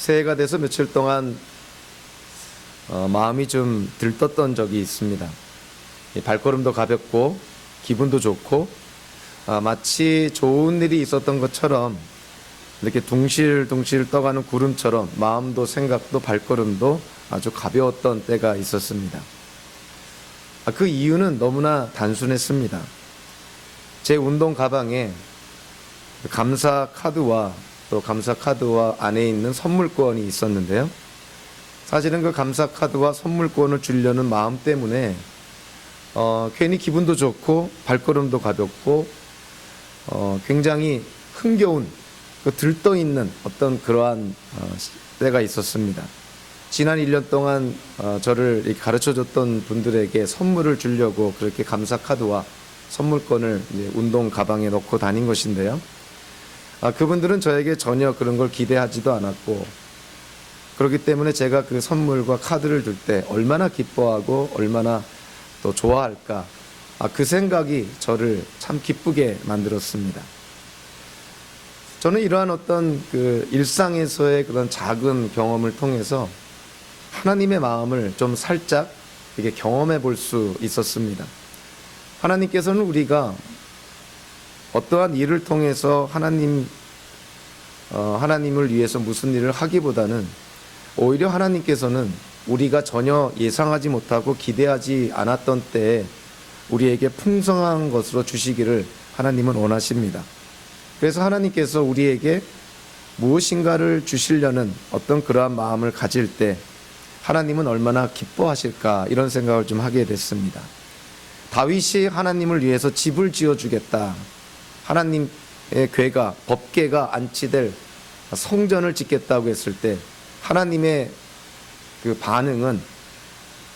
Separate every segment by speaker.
Speaker 1: 새해가 돼서 며칠 동안 마음이 좀 들떴던 적이 있습니다. 발걸음도 가볍고 기분도 좋고 마치 좋은 일이 있었던 것처럼 이렇게 둥실둥실 떠가는 구름처럼 마음도 생각도 발걸음도 아주 가벼웠던 때가 있었습니다. 그 이유는 너무나 단순했습니다. 제 운동 가방에 감사 카드와 또 감사 카드와 안에 있는 선물권이 있었는데요. 사실은 그 감사 카드와 선물권을 주려는 마음 때문에 괜히 기분도 좋고 발걸음도 가볍고 굉장히 흥겨운 들떠있는 어떤 그러한 때가 있었습니다. 지난 1년 동안 저를 가르쳐줬던 분들에게 선물을 주려고 그렇게 감사 카드와 선물권을 이제 운동 가방에 넣고 다닌 것인데요. 그분들은 저에게 전혀 그런 걸 기대하지도 않았고, 그렇기 때문에 제가 그 선물과 카드를 줄 때 얼마나 기뻐하고 얼마나 또 좋아할까, 그 생각이 저를 참 기쁘게 만들었습니다. 저는 이러한 어떤 그 일상에서의 그런 작은 경험을 통해서 하나님의 마음을 좀 살짝 이렇게 경험해 볼 수 있었습니다. 하나님께서는 우리가 어떠한 일을 통해서 하나님을 위해서 무슨 일을 하기보다는 오히려 하나님께서는 우리가 전혀 예상하지 못하고 기대하지 않았던 때에 우리에게 풍성한 것으로 주시기를 하나님은 원하십니다. 그래서 하나님께서 우리에게 무엇인가를 주시려는 어떤 그러한 마음을 가질 때 하나님은 얼마나 기뻐하실까, 이런 생각을 좀 하게 됐습니다. 다윗이 하나님을 위해서 집을 지어주겠다, 하나님의 궤가, 법궤가 안치될 성전을 짓겠다고 했을 때 하나님의 그 반응은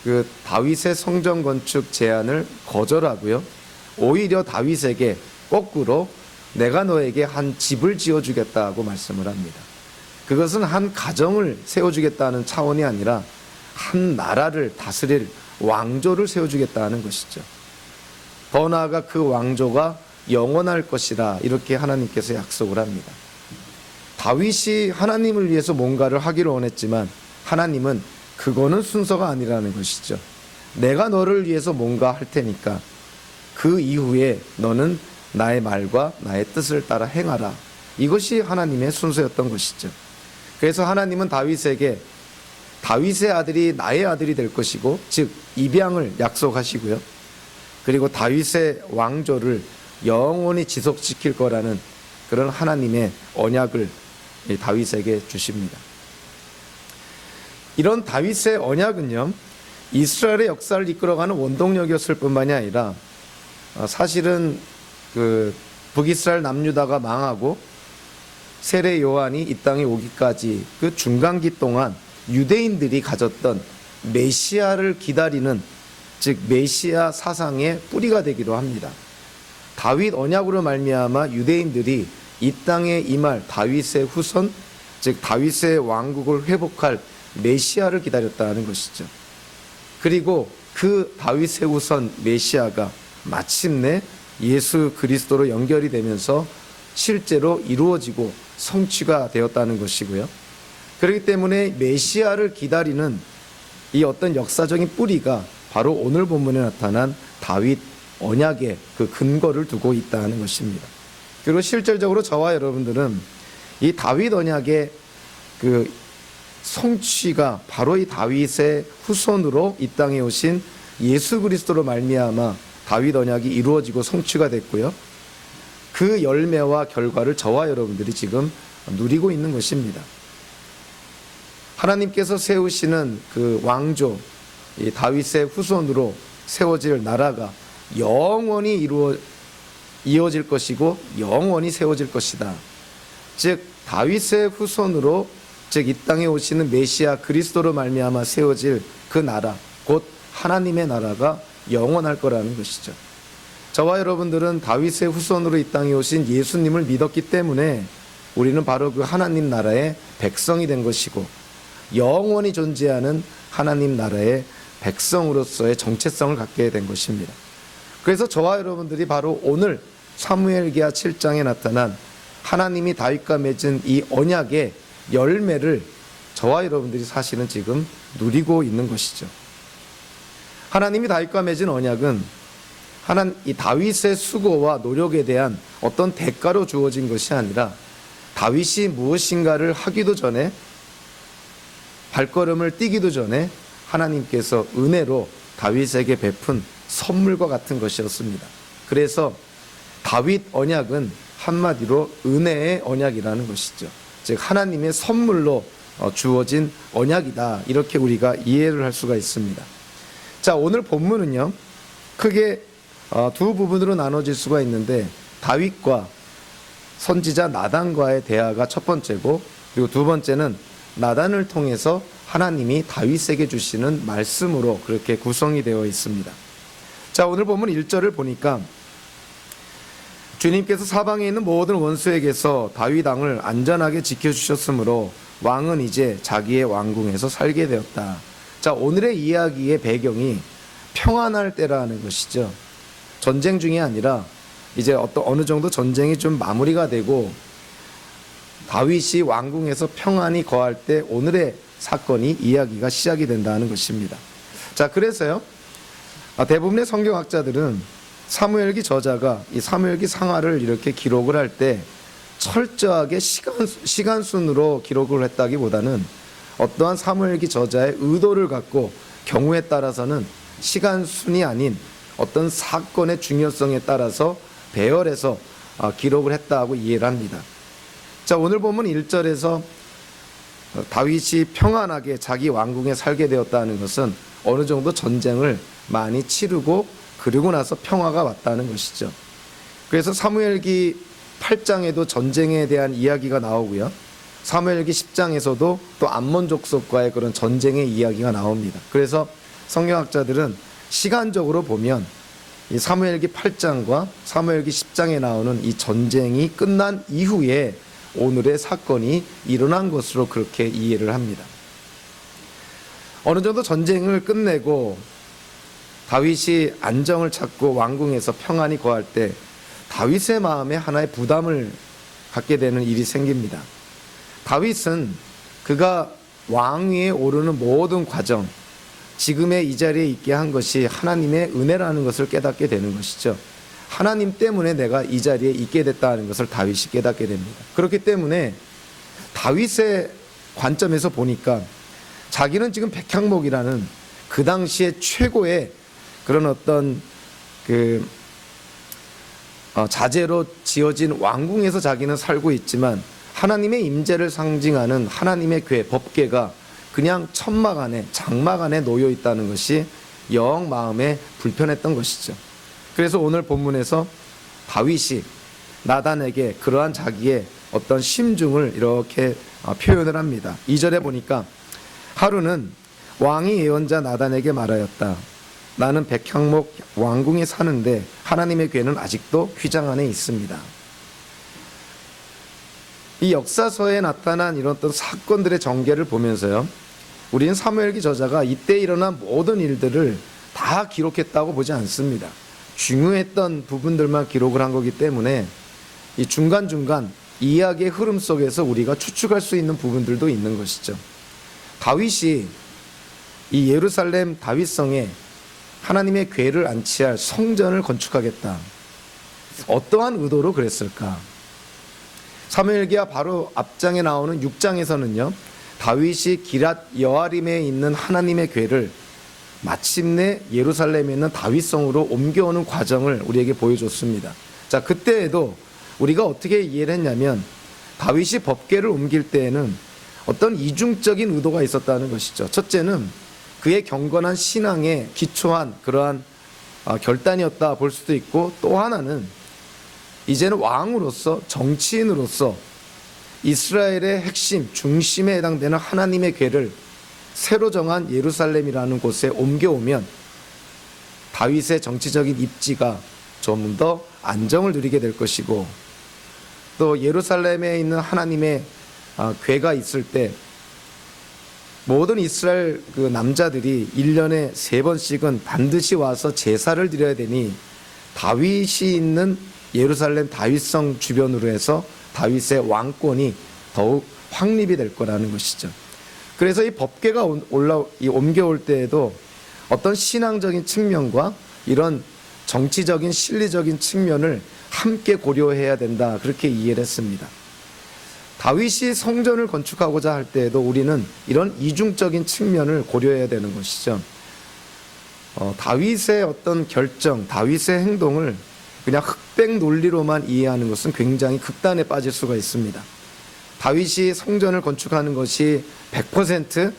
Speaker 1: 그 다윗의 성전 건축 제안을 거절하고요, 오히려 다윗에게 거꾸로 내가 너에게 한 집을 지어주겠다고 말씀을 합니다. 그것은 한 가정을 세워주겠다는 차원이 아니라 한 나라를 다스릴 왕조를 세워주겠다는 것이죠. 더 나아가 그 왕조가 영원할 것이라, 이렇게 하나님께서 약속을 합니다. 다윗이 하나님을 위해서 뭔가를 하기를 원했지만 하나님은 그거는 순서가 아니라는 것이죠. 내가 너를 위해서 뭔가 할 테니까 그 이후에 너는 나의 말과 나의 뜻을 따라 행하라, 이것이 하나님의 순서였던 것이죠. 그래서 하나님은 다윗에게 다윗의 아들이 나의 아들이 될 것이고, 즉 입양을 약속하시고요, 그리고 다윗의 왕조를 영원히 지속시킬 거라는 그런 하나님의 언약을 다윗에게 주십니다. 이런 다윗의 언약은요, 이스라엘의 역사를 이끌어가는 원동력이었을 뿐만이 아니라 사실은 그 북이스라엘 남유다가 망하고 세례 요한이 이 땅에 오기까지 그 중간기 동안 유대인들이 가졌던 메시아를 기다리는, 즉 메시아 사상의 뿌리가 되기도 합니다. 다윗 언약으로 말미암아 유대인들이 이 땅에 임할 다윗의 후손, 즉 다윗의 왕국을 회복할 메시아를 기다렸다는 것이죠. 그리고 그 다윗의 후손 메시아가 마침내 예수 그리스도로 연결이 되면서 실제로 이루어지고 성취가 되었다는 것이고요. 그렇기 때문에 메시아를 기다리는 이 어떤 역사적인 뿌리가 바로 오늘 본문에 나타난 다윗 언약의 그 근거를 두고 있다는 것입니다. 그리고 실질적으로 저와 여러분들은 이 다윗 언약의 그 성취가 바로 이 다윗의 후손으로 이 땅에 오신 예수 그리스도로 말미암아 다윗 언약이 이루어지고 성취가 됐고요, 그 열매와 결과를 저와 여러분들이 지금 누리고 있는 것입니다. 하나님께서 세우시는 그 왕조, 이 다윗의 후손으로 세워질 나라가 영원히 이어질 것이고 영원히 세워질 것이다. 즉 다윗의 후손으로, 즉 이 땅에 오시는 메시아 그리스도로 말미암아 세워질 그 나라, 곧 하나님의 나라가 영원할 거라는 것이죠. 저와 여러분들은 다윗의 후손으로 이 땅에 오신 예수님을 믿었기 때문에 우리는 바로 그 하나님 나라의 백성이 된 것이고, 영원히 존재하는 하나님 나라의 백성으로서의 정체성을 갖게 된 것입니다. 그래서 저와 여러분들이 바로 오늘 사무엘기하 7장에 나타난 하나님이 다윗과 맺은 이 언약의 열매를 저와 여러분들이 사실은 지금 누리고 있는 것이죠. 하나님이 다윗과 맺은 언약은 이 다윗의 수고와 노력에 대한 어떤 대가로 주어진 것이 아니라 다윗이 무엇인가를 하기도 전에, 발걸음을 띄기도 전에 하나님께서 은혜로 다윗에게 베푼 선물과 같은 것이었습니다. 그래서 다윗 언약은 한마디로 은혜의 언약이라는 것이죠. 즉 하나님의 선물로 주어진 언약이다, 이렇게 우리가 이해를 할 수가 있습니다. 자, 오늘 본문은요 크게 두 부분으로 나눠질 수가 있는데, 다윗과 선지자 나단과의 대화가 첫 번째고, 그리고 두 번째는 나단을 통해서 하나님이 다윗에게 주시는 말씀으로 그렇게 구성이 되어 있습니다. 자, 오늘 본문 1절을 보니까 주님께서 사방에 있는 모든 원수에게서 다윗 왕을 안전하게 지켜주셨으므로 왕은 이제 자기의 왕궁에서 살게 되었다. 자, 오늘의 이야기의 배경이 평안할 때라는 것이죠. 전쟁 중이 아니라 이제 어느 정도 전쟁이 좀 마무리가 되고 다윗이 왕궁에서 평안히 거할 때 오늘의 사건이 이야기가 시작이 된다는 것입니다. 자, 그래서요 대부분의 성경학자들은 사무엘기 저자가 이 사무엘기 상하를 이렇게 기록을 할 때 철저하게 시간 순으로 기록을 했다기보다는 어떠한 사무엘기 저자의 의도를 갖고 경우에 따라서는 시간 순이 아닌 어떤 사건의 중요성에 따라서 배열해서 기록을 했다고 이해를 합니다. 자, 오늘 보면 1절에서 다윗이 평안하게 자기 왕궁에 살게 되었다는 것은 어느 정도 전쟁을 많이 치르고 그리고 나서 평화가 왔다는 것이죠. 그래서 사무엘기 8장에도 전쟁에 대한 이야기가 나오고요, 사무엘기 10장에서도 또 암몬 족속과의 그런 전쟁의 이야기가 나옵니다. 그래서 성경학자들은 시간적으로 보면 이 사무엘기 8장과 사무엘기 10장에 나오는 이 전쟁이 끝난 이후에 오늘의 사건이 일어난 것으로 그렇게 이해를 합니다. 어느 정도 전쟁을 끝내고 다윗이 안정을 찾고 왕궁에서 평안히 거할 때 다윗의 마음에 하나의 부담을 갖게 되는 일이 생깁니다. 다윗은 그가 왕위에 오르는 모든 과정, 지금의 이 자리에 있게 한 것이 하나님의 은혜라는 것을 깨닫게 되는 것이죠. 하나님 때문에 내가 이 자리에 있게 됐다는 것을 다윗이 깨닫게 됩니다. 그렇기 때문에 다윗의 관점에서 보니까 자기는 지금 백향목이라는 그 당시에 최고의 그런 어떤 자재로 지어진 왕궁에서 자기는 살고 있지만 하나님의 임재를 상징하는 하나님의 궤, 법궤가 그냥 천막 안에, 장막 안에 놓여 있다는 것이 영 마음에 불편했던 것이죠. 그래서 오늘 본문에서 다윗이 나단에게 그러한 자기의 어떤 심중을 이렇게 표현을 합니다. 2절에 보니까 하루는 왕이 예언자 나단에게 말하였다. 나는 백향목 왕궁에 사는데 하나님의 궤는 아직도 휘장 안에 있습니다. 이 역사서에 나타난 이런 어떤 사건들의 전개를 보면서요, 우리는 사무엘기 저자가 이때 일어난 모든 일들을 다 기록했다고 보지 않습니다. 중요했던 부분들만 기록을 한 거기 때문에 이 중간중간 이야기의 흐름 속에서 우리가 추측할 수 있는 부분들도 있는 것이죠. 다윗이 이 예루살렘 다윗성에 하나님의 궤를 안치할 성전을 건축하겠다, 어떠한 의도로 그랬을까? 사무엘기와 바로 앞장에 나오는 6장에서는요 다윗이 기랏 여아림에 있는 하나님의 궤를 마침내 예루살렘에 있는 다윗성으로 옮겨오는 과정을 우리에게 보여줬습니다. 자, 그때에도 우리가 어떻게 이해를 했냐면 다윗이 법궤를 옮길 때에는 어떤 이중적인 의도가 있었다는 것이죠. 첫째는 그의 경건한 신앙에 기초한 그러한 결단이었다 볼 수도 있고, 또 하나는 이제는 왕으로서, 정치인으로서 이스라엘의 핵심, 중심에 해당되는 하나님의 궤를 새로 정한 예루살렘이라는 곳에 옮겨오면 다윗의 정치적인 입지가 좀 더 안정을 누리게 될 것이고, 또 예루살렘에 있는 하나님의 궤가 있을 때 모든 이스라엘 그 남자들이 1년에 3번씩은 반드시 와서 제사를 드려야 되니 다윗이 있는 예루살렘 다윗성 주변으로 해서 다윗의 왕권이 더욱 확립이 될 거라는 것이죠. 그래서 이 법궤가 옮겨올 때에도 어떤 신앙적인 측면과 이런 정치적인 실리적인 측면을 함께 고려해야 된다, 그렇게 이해를 했습니다. 다윗이 성전을 건축하고자 할 때에도 우리는 이런 이중적인 측면을 고려해야 되는 것이죠. 다윗의 어떤 결정, 다윗의 행동을 그냥 흑백 논리로만 이해하는 것은 굉장히 극단에 빠질 수가 있습니다. 다윗이 성전을 건축하는 것이 100%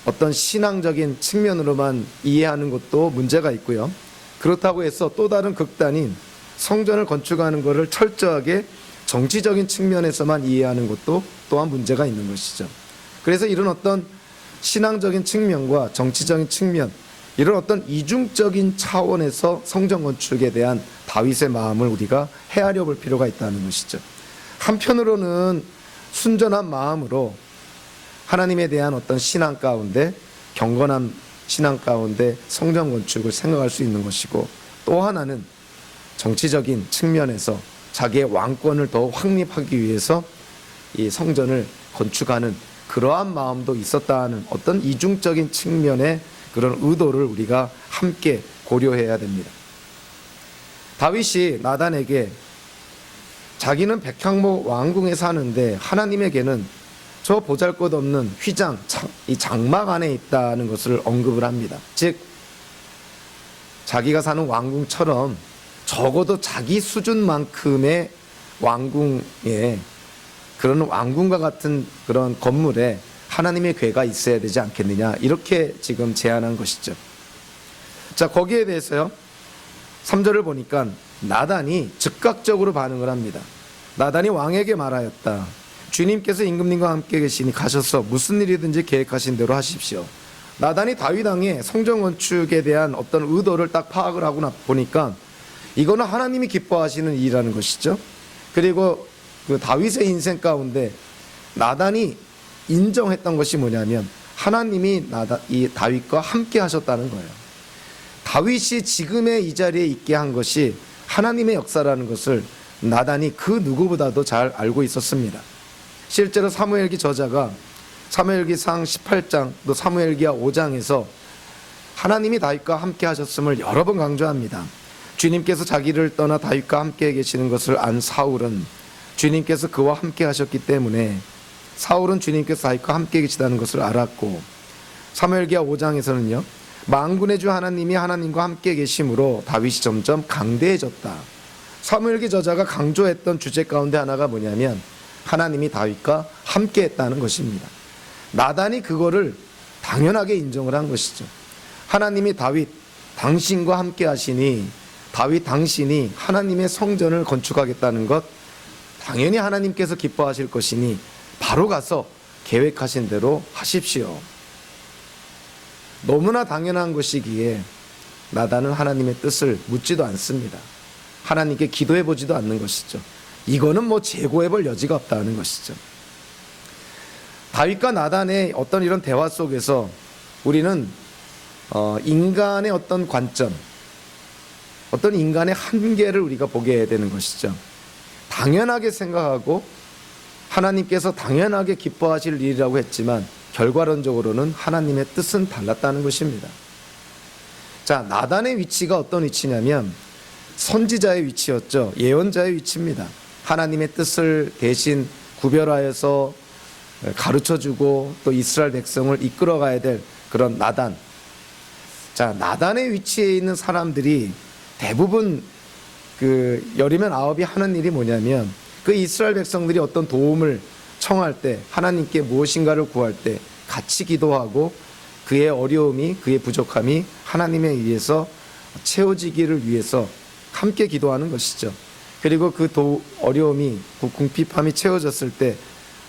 Speaker 1: 어떤 신앙적인 측면으로만 이해하는 것도 문제가 있고요. 그렇다고 해서 또 다른 극단인 성전을 건축하는 것을 철저하게 정치적인 측면에서만 이해하는 것도 또한 문제가 있는 것이죠. 그래서 이런 어떤 신앙적인 측면과 정치적인 측면, 이런 어떤 이중적인 차원에서 성전 건축에 대한 다윗의 마음을 우리가 헤아려 볼 필요가 있다는 것이죠. 한편으로는 순전한 마음으로 하나님에 대한 어떤 신앙 가운데, 경건한 신앙 가운데 성전 건축을 생각할 수 있는 것이고, 또 하나는 정치적인 측면에서 자기의 왕권을 더 확립하기 위해서 이 성전을 건축하는 그러한 마음도 있었다는 어떤 이중적인 측면의 그런 의도를 우리가 함께 고려해야 됩니다. 다윗이 나단에게 자기는 백향목 왕궁에 사는데 하나님에게는 저 보잘것없는 휘장, 이 장막 안에 있다는 것을 언급을 합니다. 즉 자기가 사는 왕궁처럼 적어도 자기 수준만큼의 왕궁에, 그런 왕궁과 같은 그런 건물에 하나님의 궤가 있어야 되지 않겠느냐, 이렇게 지금 제안한 것이죠. 자, 거기에 대해서요 3절을 보니까 나단이 즉각적으로 반응을 합니다. 나단이 왕에게 말하였다. 주님께서 임금님과 함께 계시니 가셔서 무슨 일이든지 계획하신 대로 하십시오. 나단이 다윗 왕의 성전 건축에 대한 어떤 의도를 딱 파악을 하고 보니까 이거는 하나님이 기뻐하시는 일이라는 것이죠. 그리고 그 다윗의 인생 가운데 나단이 인정했던 것이 뭐냐면 하나님이 이 다윗과 함께 하셨다는 거예요. 다윗이 지금의 이 자리에 있게 한 것이 하나님의 역사라는 것을 나단이 그 누구보다도 잘 알고 있었습니다. 실제로 사무엘기 저자가 사무엘기상 18장 또 사무엘기하 5장에서 하나님이 다윗과 함께 하셨음을 여러 번 강조합니다. 주님께서 자기를 떠나 다윗과 함께 계시는 것을 안 사울은 주님께서 그와 함께 하셨기 때문에, 사울은 주님께서 다윗과 함께 계시다는 것을 알았고, 사무엘기하 5장에서는요 만군의 주 하나님이 하나님과 함께 계심으로 다윗이 점점 강대해졌다. 사무엘기 저자가 강조했던 주제 가운데 하나가 뭐냐면 하나님이 다윗과 함께 했다는 것입니다. 나단이 그거를 당연하게 인정을 한 것이죠. 하나님이 다윗 당신과 함께 하시니 다윗 당신이 하나님의 성전을 건축하겠다는 것 당연히 하나님께서 기뻐하실 것이니 바로 가서 계획하신 대로 하십시오. 너무나 당연한 것이기에 나단은 하나님의 뜻을 묻지도 않습니다. 하나님께 기도해 보지도 않는 것이죠. 이거는 뭐 재고해 볼 여지가 없다는 것이죠. 다윗과 나단의 어떤 이런 대화 속에서 우리는 인간의 어떤 관점, 어떤 인간의 한계를 우리가 보게 되는 것이죠. 당연하게 생각하고 하나님께서 당연하게 기뻐하실 일이라고 했지만 결과론적으로는 하나님의 뜻은 달랐다는 것입니다. 자, 나단의 위치가 어떤 위치냐면 선지자의 위치였죠. 예언자의 위치입니다. 하나님의 뜻을 대신 구별하여서 가르쳐주고 또 이스라엘 백성을 이끌어가야 될 그런 나단. 자, 나단의 위치에 있는 사람들이 대부분 그 열이면 아홉이 하는 일이 뭐냐면 그 이스라엘 백성들이 어떤 도움을 청할 때, 하나님께 무엇인가를 구할 때 같이 기도하고 그의 어려움이, 그의 부족함이 하나님에 의해서 채워지기를 위해서 함께 기도하는 것이죠. 그리고 그 어려움이, 그 궁핍함이 채워졌을 때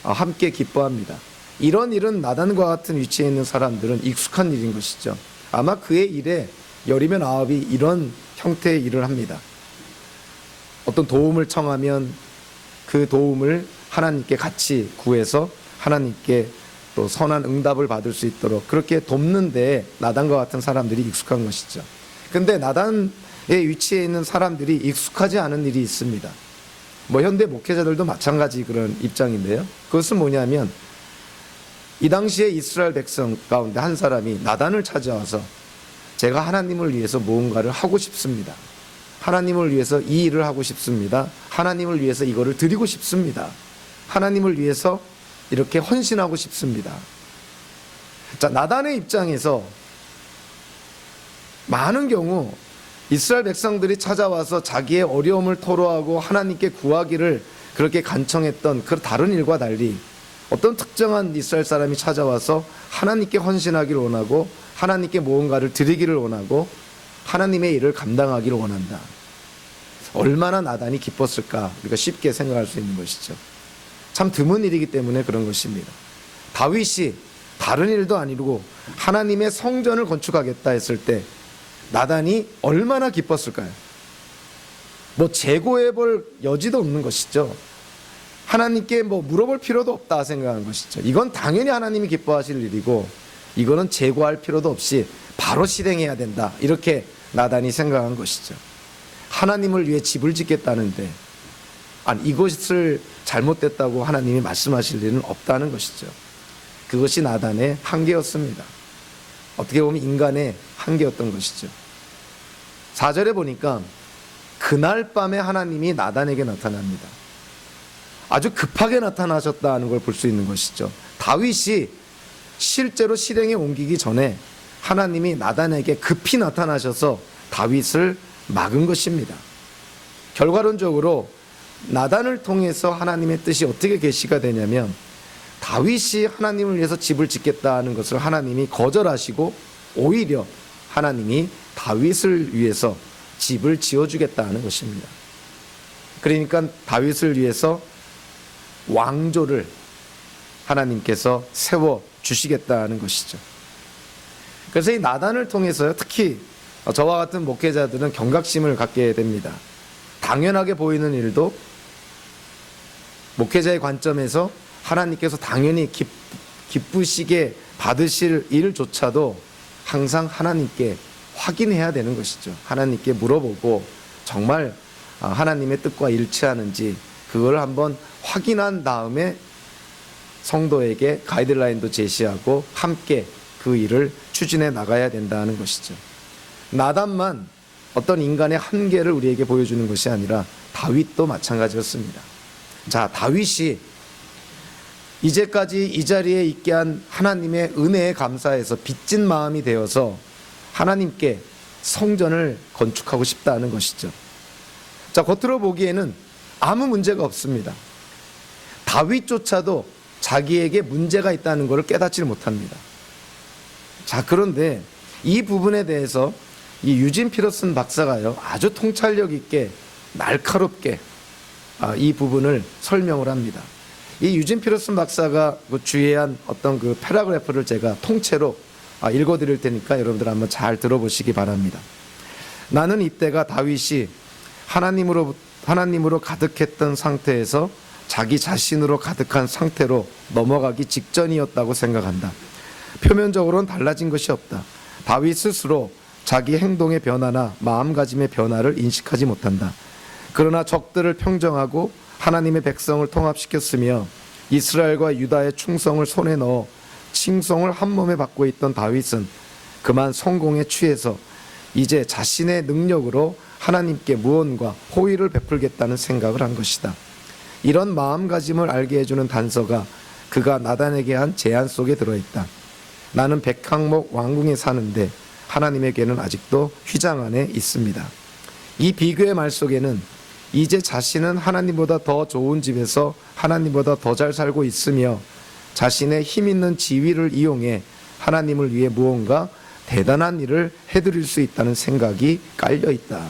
Speaker 1: 함께 기뻐합니다. 이런 일은 나단과 같은 위치에 있는 사람들은 익숙한 일인 것이죠. 아마 그의 일에 열이면 아홉이 이런 형태의 일을 합니다. 어떤 도움을 청하면 그 도움을 하나님께 같이 구해서 하나님께 또 선한 응답을 받을 수 있도록 그렇게 돕는데 나단과 같은 사람들이 익숙한 것이죠. 근데 나단의 위치에 있는 사람들이 익숙하지 않은 일이 있습니다. 뭐 현대 목회자들도 마찬가지 그런 입장인데요. 그것은 뭐냐면 이 당시에 이스라엘 백성 가운데 한 사람이 나단을 찾아와서 제가 하나님을 위해서 무언가를 하고 싶습니다. 하나님을 위해서 이 일을 하고 싶습니다. 하나님을 위해서 이거를 드리고 싶습니다. 하나님을 위해서 이렇게 헌신하고 싶습니다. 자, 나단의 입장에서 많은 경우 이스라엘 백성들이 찾아와서 자기의 어려움을 토로하고 하나님께 구하기를 그렇게 간청했던 그 다른 일과 달리 어떤 특정한 이스라엘 사람이 찾아와서 하나님께 헌신하기를 원하고 하나님께 무언가를 드리기를 원하고 하나님의 일을 감당하기를 원한다. 얼마나 나단이 기뻤을까 우리가 쉽게 생각할 수 있는 것이죠. 참 드문 일이기 때문에 그런 것입니다. 다윗이 다른 일도 아니고 하나님의 성전을 건축하겠다 했을 때 나단이 얼마나 기뻤을까요? 뭐 재고해 볼 여지도 없는 것이죠. 하나님께 뭐 물어볼 필요도 없다 생각한 것이죠. 이건 당연히 하나님이 기뻐하실 일이고 이거는 재고할 필요도 없이 바로 실행해야 된다. 이렇게 나단이 생각한 것이죠. 하나님을 위해 집을 짓겠다는데 아니 이것을 잘못됐다고 하나님이 말씀하실 일은 없다는 것이죠. 그것이 나단의 한계였습니다. 어떻게 보면 인간의 한계였던 것이죠. 4절에 보니까 그날 밤에 하나님이 나단에게 나타납니다. 아주 급하게 나타나셨다는 걸 볼 수 있는 것이죠. 다윗이 실제로 실행에 옮기기 전에 하나님이 나단에게 급히 나타나셔서 다윗을 막은 것입니다. 결과론적으로 나단을 통해서 하나님의 뜻이 어떻게 계시가 되냐면 다윗이 하나님을 위해서 집을 짓겠다는 것을 하나님이 거절하시고 오히려 하나님이 다윗을 위해서 집을 지어주겠다는 것입니다. 그러니까 다윗을 위해서 왕조를 하나님께서 세워주시겠다는 것이죠. 그래서 이 나단을 통해서요, 특히 저와 같은 목회자들은 경각심을 갖게 됩니다. 당연하게 보이는 일도 목회자의 관점에서 하나님께서 당연히 기쁘시게 받으실 일조차도 항상 하나님께 확인해야 되는 것이죠. 하나님께 물어보고 정말 하나님의 뜻과 일치하는지 그걸 한번 확인한 다음에 성도에게 가이드라인도 제시하고 함께 그 일을 추진해 나가야 된다는 것이죠. 나단만 어떤 인간의 한계를 우리에게 보여주는 것이 아니라 다윗도 마찬가지였습니다. 자, 다윗이 이제까지 이 자리에 있게 한 하나님의 은혜에 감사해서 빚진 마음이 되어서 하나님께 성전을 건축하고 싶다는 것이죠. 자, 겉으로 보기에는 아무 문제가 없습니다. 다윗조차도 자기에게 문제가 있다는 것을 깨닫지를 못합니다. 자, 그런데 이 부분에 대해서 이 유진 피터슨 박사가요, 아주 통찰력 있게 날카롭게 이 부분을 설명을 합니다. 이 유진 피터슨 박사가 주의한 어떤 그 패러그래프를 제가 통째로 읽어드릴 테니까 여러분들 한번 잘 들어보시기 바랍니다. 나는 이때가 다윗이 하나님으로 가득했던 상태에서 자기 자신으로 가득한 상태로 넘어가기 직전이었다고 생각한다. 표면적으로는 달라진 것이 없다. 다윗 스스로 자기 행동의 변화나 마음가짐의 변화를 인식하지 못한다. 그러나 적들을 평정하고 하나님의 백성을 통합시켰으며 이스라엘과 유다의 충성을 손에 넣어 칭송을 한 몸에 받고 있던 다윗은 그만 성공에 취해서 이제 자신의 능력으로 하나님께 무언가 호의를 베풀겠다는 생각을 한 것이다. 이런 마음가짐을 알게 해주는 단서가 그가 나단에게 한 제안 속에 들어있다. 나는 백항목 왕궁에 사는데 하나님에게는 아직도 휘장 안에 있습니다. 이 비교의 말 속에는 이제 자신은 하나님보다 더 좋은 집에서 하나님보다 더 잘 살고 있으며 자신의 힘 있는 지위를 이용해 하나님을 위해 무언가 대단한 일을 해드릴 수 있다는 생각이 깔려 있다.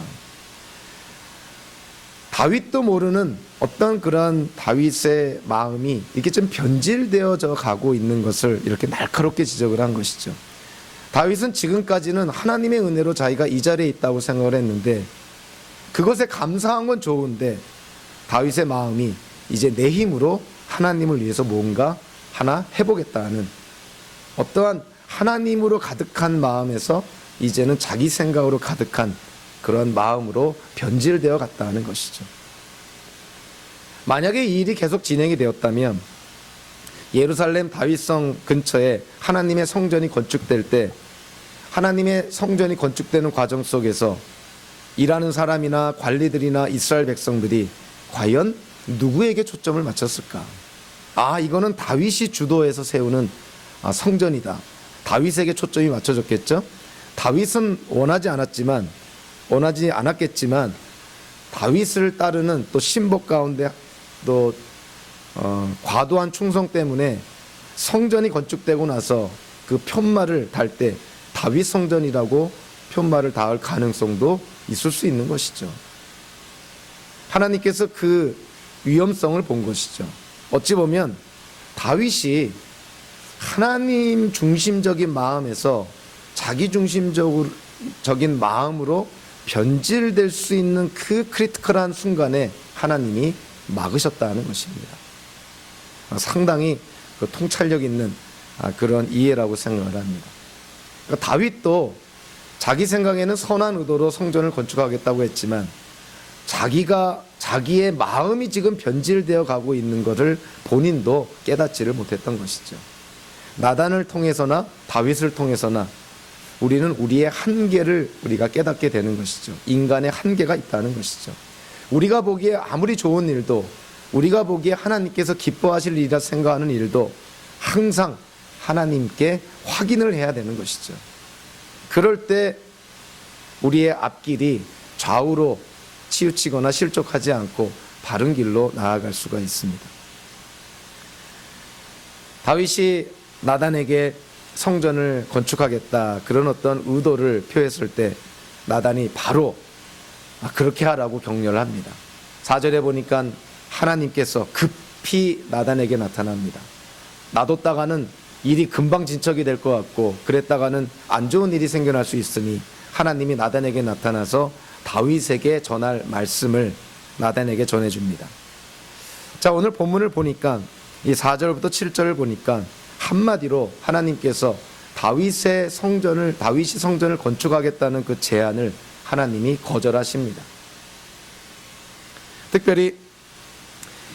Speaker 1: 다윗도 모르는 어떤 그런 다윗의 마음이 이렇게 좀 변질되어져 가고 있는 것을 이렇게 날카롭게 지적을 한 것이죠. 다윗은 지금까지는 하나님의 은혜로 자기가 이 자리에 있다고 생각을 했는데 그것에 감사한 건 좋은데 다윗의 마음이 이제 내 힘으로 하나님을 위해서 뭔가 하나 해보겠다는 어떠한 하나님으로 가득한 마음에서 이제는 자기 생각으로 가득한 그런 마음으로 변질되어 갔다는 것이죠. 만약에 이 일이 계속 진행이 되었다면 예루살렘 다윗성 근처에 하나님의 성전이 건축될 때 하나님의 성전이 건축되는 과정 속에서 일하는 사람이나 관리들이나 이스라엘 백성들이 과연 누구에게 초점을 맞췄을까? 이거는 다윗이 주도해서 세우는 성전이다. 다윗에게 초점이 맞춰졌겠죠? 다윗은 원하지 않았겠지만 다윗을 따르는 또 신복 가운데 또 과도한 충성 때문에 성전이 건축되고 나서 그 편말을 달 때 다윗 성전이라고 편말을 닿을 가능성도 있을 수 있는 것이죠. 하나님께서 그 위험성을 본 것이죠. 어찌 보면 다윗이 하나님 중심적인 마음에서 자기 중심적인 마음으로 변질될 수 있는 그 크리티컬한 순간에 하나님이 막으셨다는 것입니다. 상당히 그 통찰력 있는 그런 이해라고 생각을 합니다. 그러니까 다윗도 자기 생각에는 선한 의도로 성전을 건축하겠다고 했지만 자기의 마음이 지금 변질되어 가고 있는 것을 본인도 깨닫지를 못했던 것이죠. 나단을 통해서나 다윗을 통해서나 우리는 우리의 한계를 우리가 깨닫게 되는 것이죠. 인간의 한계가 있다는 것이죠. 우리가 보기에 아무리 좋은 일도, 우리가 보기에 하나님께서 기뻐하실 일이라 생각하는 일도 항상 하나님께 확인을 해야 되는 것이죠. 그럴 때 우리의 앞길이 좌우로 치우치거나 실족하지 않고 바른 길로 나아갈 수가 있습니다. 다윗이 나단에게 성전을 건축하겠다 그런 어떤 의도를 표했을 때 나단이 바로 그렇게 하라고 격려를 합니다. 4절에 보니까 하나님께서 급히 나단에게 나타납니다. 놔뒀다가는 일이 금방 진척이 될 것 같고 그랬다가는 안 좋은 일이 생겨날 수 있으니 하나님이 나단에게 나타나서 다윗에게 전할 말씀을 나단에게 전해줍니다. 자, 오늘 본문을 보니까 이 4절부터 7절을 보니까 한마디로 하나님께서 다윗이 성전을 건축하겠다는 그 제안을 하나님이 거절하십니다. 특별히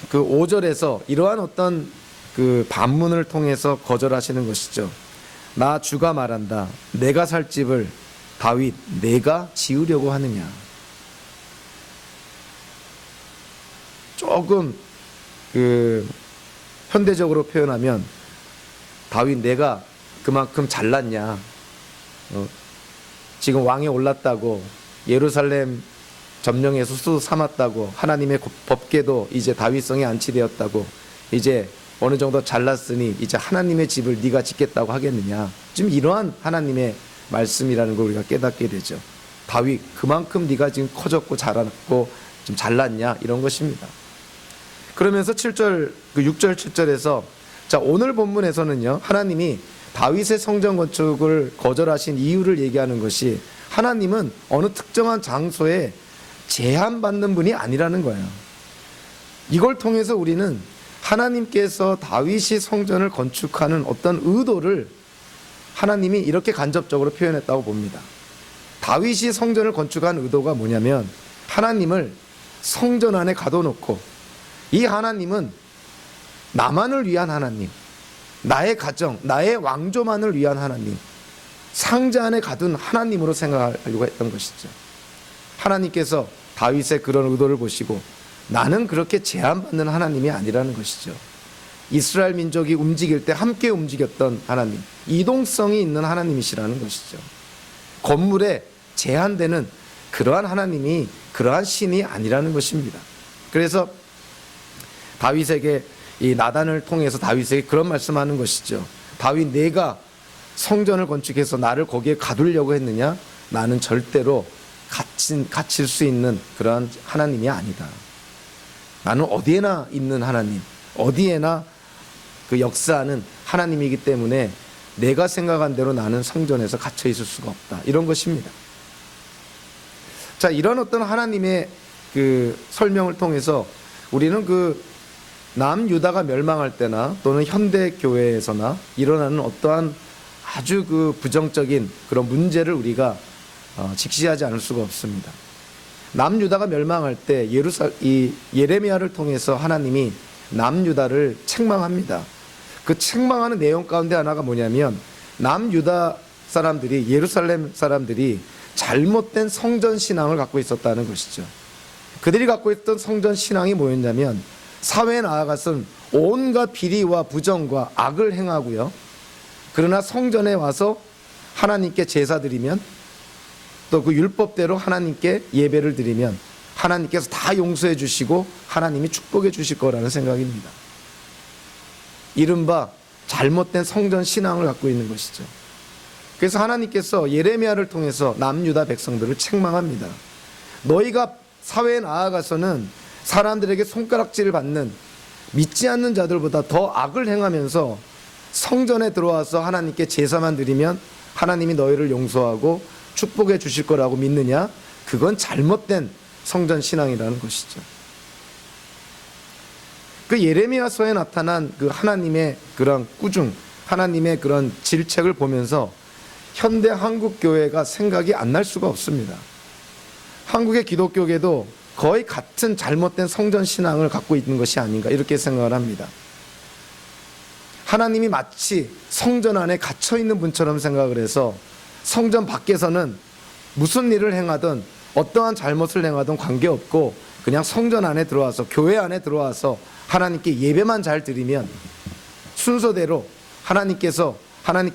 Speaker 1: 그 5절에서 이러한 어떤 그 반문을 통해서 거절하시는 것이죠. 나 주가 말한다. 내가 살 집을 다윗 내가 지으려고 하느냐. 조금 그 현대적으로 표현하면 다윗 내가 그만큼 잘났냐. 지금 왕에 올랐다고 예루살렘 점령해서 수도 삼았다고 하나님의 법궤도 이제 다윗성에 안치되었다고 이제 어느 정도 잘났으니 이제 하나님의 집을 네가 짓겠다고 하겠느냐. 지금 이러한 하나님의 말씀이라는 걸 우리가 깨닫게 되죠. 다윗 그만큼 네가 지금 커졌고 자랐고 좀 잘났냐 이런 것입니다. 그러면서 6절 7절에서 자, 오늘 본문에서는요 하나님이 다윗의 성전 건축을 거절하신 이유를 얘기하는 것이 하나님은 어느 특정한 장소에 제한받는 분이 아니라는 거예요. 이걸 통해서 우리는 하나님께서 다윗이 성전을 건축하는 어떤 의도를 하나님이 이렇게 간접적으로 표현했다고 봅니다. 다윗이 성전을 건축한 의도가 뭐냐면 하나님을 성전 안에 가둬놓고 이 하나님은 나만을 위한 하나님, 나의 가정, 나의 왕조만을 위한 하나님, 상자 안에 가둔 하나님으로 생각하려고 했던 것이죠. 하나님께서 다윗의 그런 의도를 보시고 나는 그렇게 제한받는 하나님이 아니라는 것이죠. 이스라엘 민족이 움직일 때 함께 움직였던 하나님, 이동성이 있는 하나님이시라는 것이죠. 건물에 제한되는 그러한 하나님이 그러한 신이 아니라는 것입니다. 그래서 다윗에게 이 나단을 통해서 다윗에게 그런 말씀하는 것이죠. 다윗 내가 성전을 건축해서 나를 거기에 가두려고 했느냐? 나는 절대로 갇힐 수 있는 그러한 하나님이 아니다. 나는 어디에나 있는 하나님, 어디에나 그 역사하는 하나님이기 때문에 내가 생각한 대로 나는 성전에서 갇혀 있을 수가 없다. 이런 것입니다. 자, 이런 어떤 하나님의 그 설명을 통해서 우리는 그 남유다가 멸망할 때나 또는 현대 교회에서나 일어나는 어떠한 아주 그 부정적인 그런 문제를 우리가 직시하지 않을 수가 없습니다. 남유다가 멸망할 때 이 예레미야를 통해서 하나님이 남유다를 책망합니다. 그 책망하는 내용 가운데 하나가 뭐냐면 남유다 사람들이, 예루살렘 사람들이 잘못된 성전 신앙을 갖고 있었다는 것이죠. 그들이 갖고 있던 성전 신앙이 뭐였냐면 사회에 나아가선 온갖 비리와 부정과 악을 행하고요. 그러나 성전에 와서 하나님께 제사 드리면, 또 그 율법대로 하나님께 예배를 드리면 하나님께서 다 용서해 주시고 하나님이 축복해 주실 거라는 생각입니다. 이른바 잘못된 성전 신앙을 갖고 있는 것이죠. 그래서 하나님께서 예레미야를 통해서 남유다 백성들을 책망합니다. 너희가 사회에 나아가서는 사람들에게 손가락질을 받는 믿지 않는 자들보다 더 악을 행하면서 성전에 들어와서 하나님께 제사만 드리면 하나님이 너희를 용서하고 축복해 주실 거라고 믿느냐? 그건 잘못된 성전 신앙이라는 것이죠. 그 예레미야서에 나타난 그 하나님의 그런 꾸중, 하나님의 그런 질책을 보면서 현대 한국 교회가 생각이 안 날 수가 없습니다. 한국의 기독교계도 거의 같은 잘못된 성전 신앙을 갖고 있는 것이 아닌가, 이렇게 생각을 합니다. 하나님이 마치 성전 안에 갇혀 있는 분처럼 생각을 해서 성전 밖에서는 무슨 일을 행하든 어떠한 잘못을 행하든 관계없고 그냥 성전 안에 들어와서, 교회 안에 들어와서 하나님께 예배만 잘 드리면, 순서대로 하나님께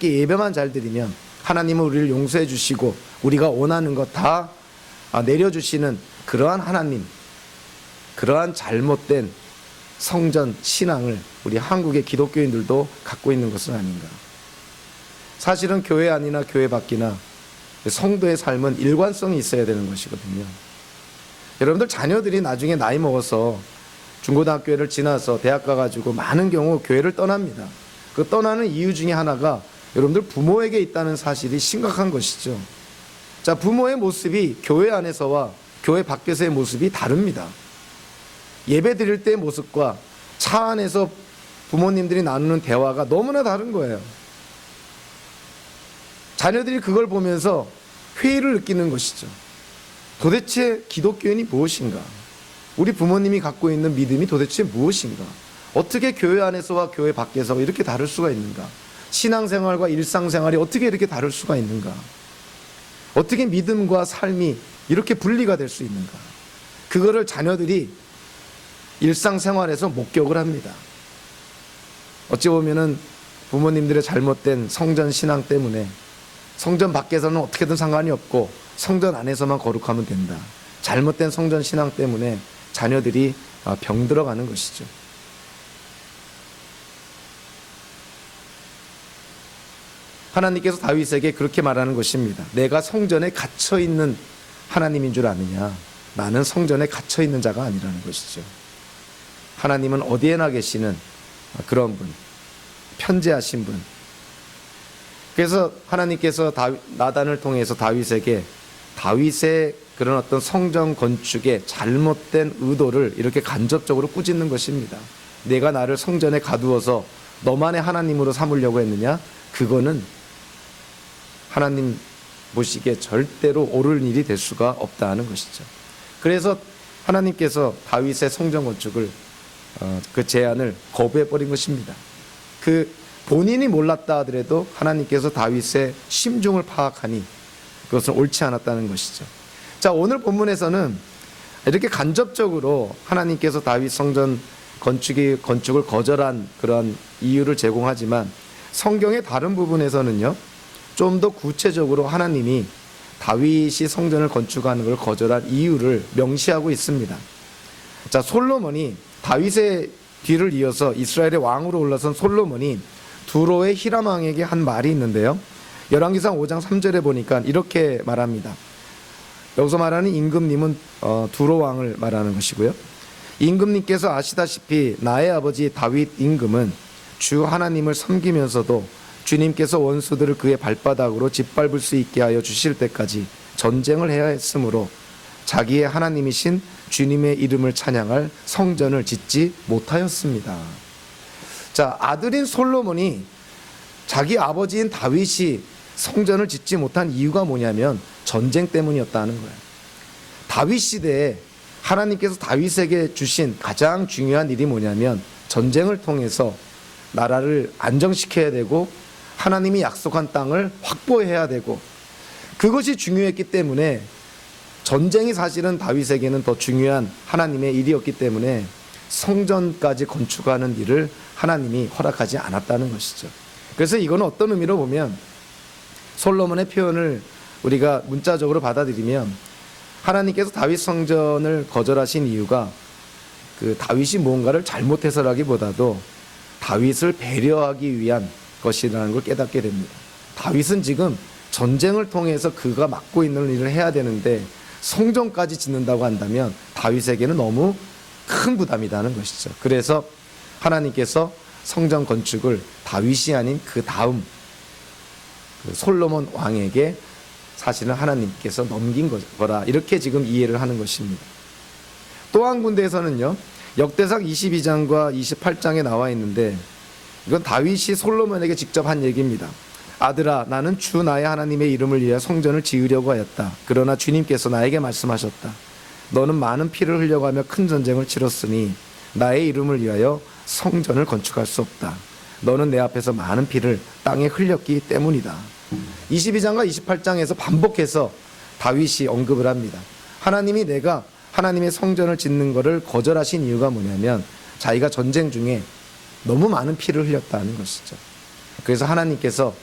Speaker 1: 예배만 잘 드리면 하나님은 우리를 용서해 주시고 우리가 원하는 것 다 내려주시는 그러한 하나님, 그러한 잘못된 성전 신앙을 우리 한국의 기독교인들도 갖고 있는 것은 아닌가. 사실은 교회 안이나 교회 밖이나 성도의 삶은 일관성이 있어야 되는 것이거든요. 여러분들 자녀들이 나중에 나이 먹어서 중고등학교를 지나서 대학 가가지고 많은 경우 교회를 떠납니다. 그 떠나는 이유 중에 하나가 여러분들 부모에게 있다는 사실이 심각한 것이죠. 자, 부모의 모습이 교회 안에서와 교회 밖에서의 모습이 다릅니다. 예배 드릴 때의 모습과 차 안에서 부모님들이 나누는 대화가 너무나 다른 거예요. 자녀들이 그걸 보면서 회의를 느끼는 것이죠. 도대체 기독교인이 무엇인가? 우리 부모님이 갖고 있는 믿음이 도대체 무엇인가? 어떻게 교회 안에서와 교회 밖에서 이렇게 다를 수가 있는가? 신앙생활과 일상생활이 어떻게 이렇게 다를 수가 있는가? 어떻게 믿음과 삶이 이렇게 분리가 될 수 있는가? 그거를 자녀들이 일상생활에서 목격을 합니다. 어찌 보면은 부모님들의 잘못된 성전 신앙 때문에 성전 밖에서는 어떻게든 상관이 없고 성전 안에서만 거룩하면 된다. 잘못된 성전 신앙 때문에 자녀들이 병들어가는 것이죠. 하나님께서 다윗에게 그렇게 말하는 것입니다. 내가 성전에 갇혀있는 하나님인 줄 아느냐? 나는 성전에 갇혀있는 자가 아니라는 것이죠. 하나님은 어디에나 계시는 그런 분, 편재하신 분. 그래서 하나님께서 나단을 통해서 다윗에게 다윗의 그런 어떤 성전 건축의 잘못된 의도를 이렇게 간접적으로 꾸짖는 것입니다. 내가 나를 성전에 가두어서 너만의 하나님으로 삼으려고 했느냐? 그거는 하나님 보시기에 절대로 옳은 일이 될 수가 없다는 것이죠. 그래서 하나님께서 다윗의 성전 건축을 그 제안을 거부해버린 것입니다. 그 본인이 몰랐다 하더라도 하나님께서 다윗의 심중을 파악하니 그것은 옳지 않았다는 것이죠. 자, 오늘 본문에서는 이렇게 간접적으로 하나님께서 다윗 성전 건축을 거절한 그런 이유를 제공하지만 성경의 다른 부분에서는요, 좀 더 구체적으로 하나님이 다윗이 성전을 건축하는 걸 거절한 이유를 명시하고 있습니다. 자, 솔로몬이 다윗의 뒤를 이어서 이스라엘의 왕으로 올라선 솔로몬이 두로의 히람 왕에게 한 말이 있는데요. 열왕기상 5장 3절에 보니까 이렇게 말합니다. 여기서 말하는 임금님은 두로 왕을 말하는 것이고요. 임금님께서 아시다시피 나의 아버지 다윗 임금은 주 하나님을 섬기면서도 주님께서 원수들을 그의 발바닥으로 짓밟을 수 있게 하여 주실 때까지 전쟁을 해야 했으므로 자기의 하나님이신 주님의 이름을 찬양할 성전을 짓지 못하였습니다. 자, 아들인 솔로몬이 자기 아버지인 다윗이 성전을 짓지 못한 이유가 뭐냐면 전쟁 때문이었다는 거예요. 다윗 시대에 하나님께서 다윗에게 주신 가장 중요한 일이 뭐냐면 전쟁을 통해서 나라를 안정시켜야 되고 하나님이 약속한 땅을 확보해야 되고 그것이 중요했기 때문에 전쟁이 사실은 다윗에게는 더 중요한 하나님의 일이었기 때문에 성전까지 건축하는 일을 하나님이 허락하지 않았다는 것이죠. 그래서 이거는 어떤 의미로 보면 솔로몬의 표현을 우리가 문자적으로 받아들이면 하나님께서 다윗 성전을 거절하신 이유가 그 다윗이 무언가를 잘못해서라기보다도 다윗을 배려하기 위한 것이라는 걸 깨닫게 됩니다. 다윗은 지금 전쟁을 통해서 그가 맡고 있는 일을 해야 되는데 성전까지 짓는다고 한다면 다윗에게는 너무 큰 부담이라는 것이죠. 그래서 하나님께서 성전 건축을 다윗이 아닌 그 다음 그 솔로몬 왕에게 사실은 하나님께서 넘긴 거라 이렇게 지금 이해를 하는 것입니다. 또 한 군데에서는요, 역대상 22장과 28장에 나와 있는데 이건 다윗이 솔로몬에게 직접 한 얘기입니다. 아들아, 나는 주 나의 하나님의 이름을 위하여 성전을 지으려고 하였다. 그러나 주님께서 나에게 말씀하셨다. 너는 많은 피를 흘려가며 큰 전쟁을 치렀으니 나의 이름을 위하여 성전을 건축할 수 없다. 너는 내 앞에서 많은 피를 땅에 흘렸기 때문이다. 22장과 28장에서 반복해서 다윗이 언급을 합니다. 하나님이 내가 하나님의 성전을 짓는 것을 거절하신 이유가 뭐냐면 자기가 전쟁 중에 너무 많은 피를 흘렸다는 것이죠. 그래서 하나님께서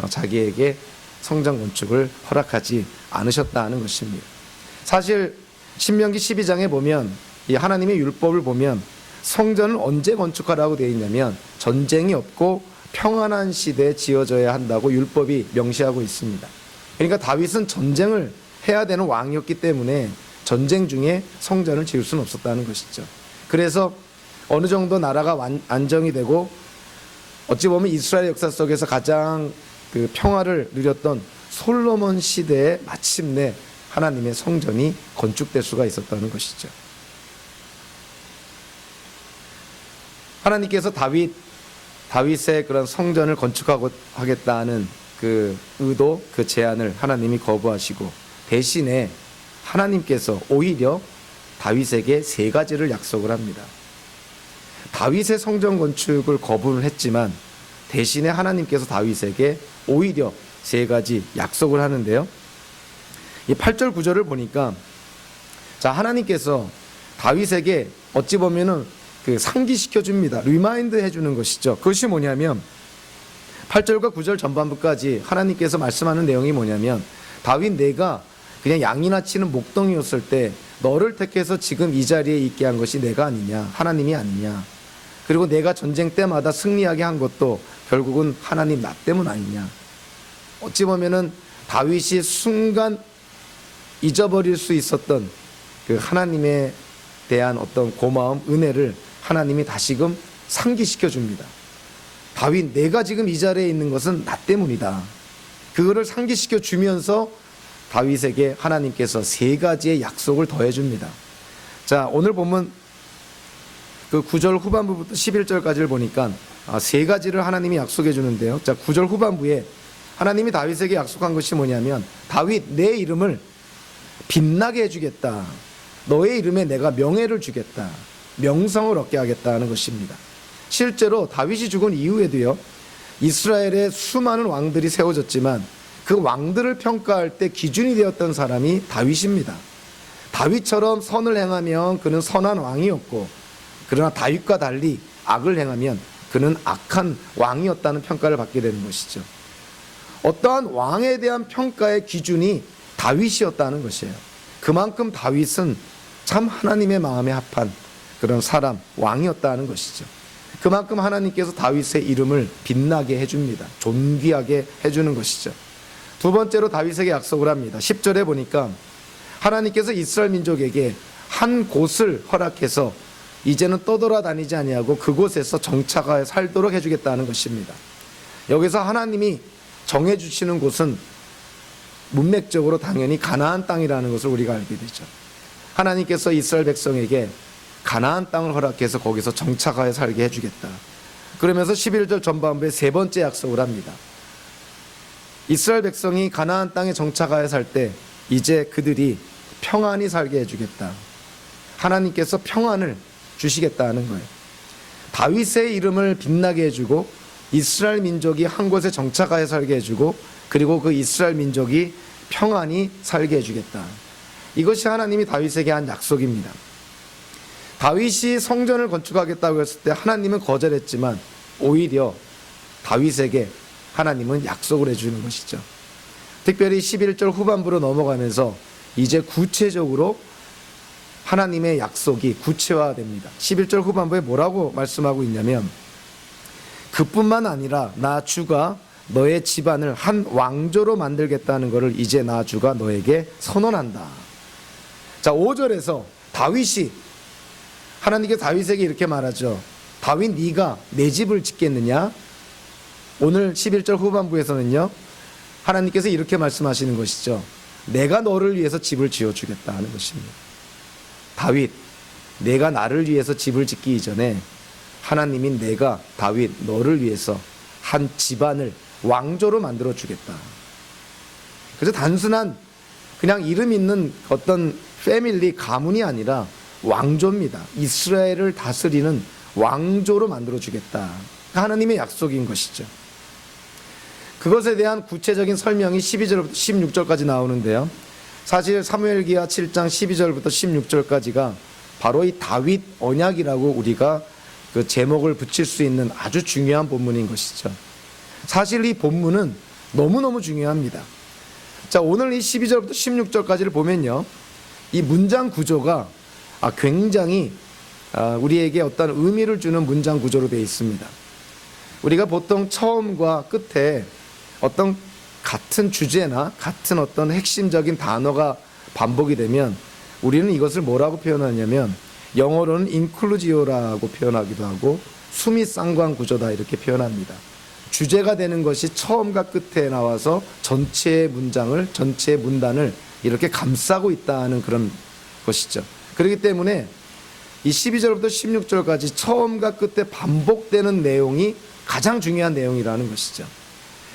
Speaker 1: 자기에게 성전 건축을 허락하지 않으셨다는 것입니다. 사실 신명기 12장에 보면 이 하나님의 율법을 보면 성전을 언제 건축하라고 되어 있냐면 전쟁이 없고 평안한 시대에 지어져야 한다고 율법이 명시하고 있습니다. 그러니까 다윗은 전쟁을 해야 되는 왕이었기 때문에 전쟁 중에 성전을 지을 수는 없었다는 것이죠. 그래서 어느 정도 나라가 안정이 되고 어찌 보면 이스라엘 역사 속에서 가장 그 평화를 누렸던 솔로몬 시대에 마침내 하나님의 성전이 건축될 수가 있었다는 것이죠. 하나님께서 다윗의 그런 성전을 건축하고 하겠다는 그 의도, 그 제안을 하나님이 거부하시고 대신에 하나님께서 오히려 다윗에게 세 가지를 약속을 합니다. 다윗의 성전 건축을 거부를 했지만 대신에 하나님께서 다윗에게 오히려 세 가지 약속을 하는데요. 이 8절 9절을 보니까 자, 하나님께서 다윗에게 어찌 보면은 그 상기시켜 줍니다. 리마인드 해주는 것이죠. 그것이 뭐냐면 8절과 9절 전반부까지 하나님께서 말씀하는 내용이 뭐냐면 다윗, 내가 그냥 양이나 치는 목동이었을 때 너를 택해서 지금 이 자리에 있게 한 것이 내가 아니냐, 하나님이 아니냐. 그리고 내가 전쟁 때마다 승리하게 한 것도 결국은 하나님 나 때문 아니냐. 어찌 보면은 다윗이 순간 잊어버릴 수 있었던 그 하나님에 대한 어떤 고마움, 은혜를 하나님이 다시금 상기시켜 줍니다. 다윗, 내가 지금 이 자리에 있는 것은 나 때문이다. 그거를 상기시켜 주면서 다윗에게 하나님께서 세 가지의 약속을 더해 줍니다. 자, 오늘 보면 그 9절 후반부부터 11절까지를 보니까 세 가지를 하나님이 약속해 주는데요. 자, 9절 후반부에 하나님이 다윗에게 약속한 것이 뭐냐면 다윗, 내 이름을 빛나게 해주겠다. 너의 이름에 내가 명예를 주겠다. 명성을 얻게 하겠다는 것입니다. 실제로 다윗이 죽은 이후에도요, 이스라엘에 수많은 왕들이 세워졌지만 그 왕들을 평가할 때 기준이 되었던 사람이 다윗입니다. 다윗처럼 선을 행하면 그는 선한 왕이었고, 그러나 다윗과 달리 악을 행하면 그는 악한 왕이었다는 평가를 받게 되는 것이죠. 어떠한 왕에 대한 평가의 기준이 다윗이었다는 것이에요. 그만큼 다윗은 참 하나님의 마음에 합한 그런 사람, 왕이었다는 것이죠. 그만큼 하나님께서 다윗의 이름을 빛나게 해줍니다. 존귀하게 해주는 것이죠. 두 번째로 다윗에게 약속을 합니다. 10절에 보니까 하나님께서 이스라엘 민족에게 한 곳을 허락해서 이제는 떠돌아다니지 아니하고 그곳에서 정착하여 살도록 해주겠다는 것입니다. 여기서 하나님이 정해주시는 곳은 문맥적으로 당연히 가나안 땅이라는 것을 우리가 알게 되죠. 하나님께서 이스라엘 백성에게 가나안 땅을 허락해서 거기서 정착하여 살게 해주겠다. 그러면서 11절 전반부에 세 번째 약속을 합니다. 이스라엘 백성이 가나안 땅에 정착하여 살 때 이제 그들이 평안히 살게 해주겠다. 하나님께서 평안을 주시겠다는 거예요. 다윗의 이름을 빛나게 해주고 이스라엘 민족이 한 곳에 정착하여 살게 해주고 그리고 그 이스라엘 민족이 평안히 살게 해주겠다. 이것이 하나님이 다윗에게 한 약속입니다. 다윗이 성전을 건축하겠다고 했을 때 하나님은 거절했지만 오히려 다윗에게 하나님은 약속을 해주는 것이죠. 특별히 11절 후반부로 넘어가면서 이제 구체적으로 하나님의 약속이 구체화됩니다. 11절 후반부에 뭐라고 말씀하고 있냐면 그뿐만 아니라 나 주가 너의 집안을 한 왕조로 만들겠다는 것을 이제 나 주가 너에게 선언한다. 자, 5절에서 다윗이 하나님께 다윗에게 이렇게 말하죠. 다윗 네가 내 집을 짓겠느냐? 오늘 11절 후반부에서는요. 하나님께서 이렇게 말씀하시는 것이죠. 내가 너를 위해서 집을 지어주겠다 하는 것입니다. 다윗, 내가 나를 위해서 집을 짓기 이전에 하나님이 내가 다윗 너를 위해서 한 집안을 왕조로 만들어주겠다. 그래서 단순한 그냥 이름 있는 어떤 패밀리 가문이 아니라 왕조입니다. 이스라엘을 다스리는 왕조로 만들어주겠다. 하나님의 약속인 것이죠. 그것에 대한 구체적인 설명이 12절부터 16절까지 나오는데요. 사실 사무엘기하 7장 12절부터 16절까지가 바로 이 다윗 언약이라고 우리가 그 제목을 붙일 수 있는 아주 중요한 본문인 것이죠. 사실 이 본문은 너무너무 중요합니다. 자, 오늘 이 12절부터 16절까지를 보면요. 이 문장 구조가 굉장히 우리에게 어떤 의미를 주는 문장 구조로 되어 있습니다. 우리가 보통 처음과 끝에 어떤 같은 주제나 같은 어떤 핵심적인 단어가 반복이 되면 우리는 이것을 뭐라고 표현하냐면 영어로는 인클루지오라고 표현하기도 하고 수미 쌍관 구조다 이렇게 표현합니다. 주제가 되는 것이 처음과 끝에 나와서 전체의 문장을 전체의 문단을 이렇게 감싸고 있다는 그런 것이죠. 그렇기 때문에 이 12절부터 16절까지 처음과 끝에 반복되는 내용이 가장 중요한 내용이라는 것이죠.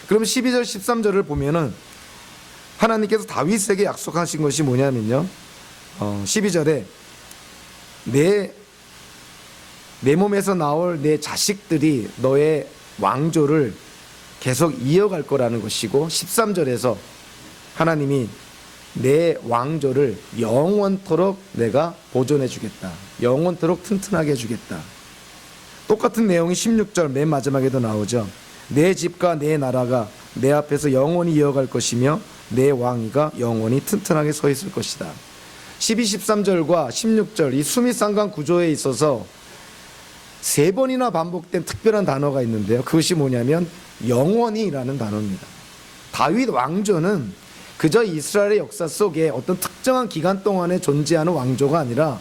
Speaker 1: 그럼 12절 13절을 보면은 하나님께서 다윗에게 약속하신 것이 뭐냐면요. 12절에 내 몸에서 나올 내 자식들이 너의 왕조를 계속 이어갈 거라는 것이고 13절에서 하나님이 내 왕조를 영원토록 내가 보존해 주겠다. 영원토록 튼튼하게 해주겠다. 똑같은 내용이 16절 맨 마지막에도 나오죠. 내 집과 내 나라가 내 앞에서 영원히 이어갈 것이며 내 왕위가 영원히 튼튼하게 서 있을 것이다. 12, 13절과 16절 이 수미상관 구조에 있어서 3번이나 반복된 특별한 단어가 있는데요. 그것이 뭐냐면 영원히라는 단어입니다. 다윗 왕조는 그저 이스라엘의 역사 속에 어떤 특정한 기간 동안에 존재하는 왕조가 아니라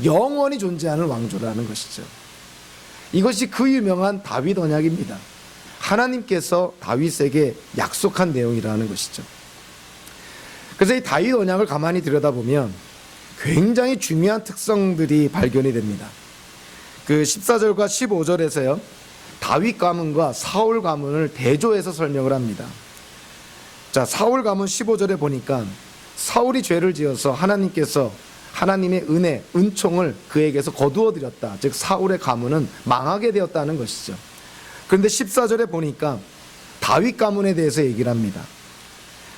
Speaker 1: 영원히 존재하는 왕조라는 것이죠. 이것이 그 유명한 다윗 언약입니다. 하나님께서 다윗에게 약속한 내용이라는 것이죠. 그래서 이 다윗 언약을 가만히 들여다보면 굉장히 중요한 특성들이 발견이 됩니다. 그 14절과 15절에서요. 다윗 가문과 사울 가문을 대조해서 설명을 합니다. 자, 사울 가문 15절에 보니까 사울이 죄를 지어서 하나님께서 하나님의 은혜, 은총을 그에게서 거두어 드렸다. 즉 사울의 가문은 망하게 되었다는 것이죠. 그런데 14절에 보니까 다윗 가문에 대해서 얘기를 합니다.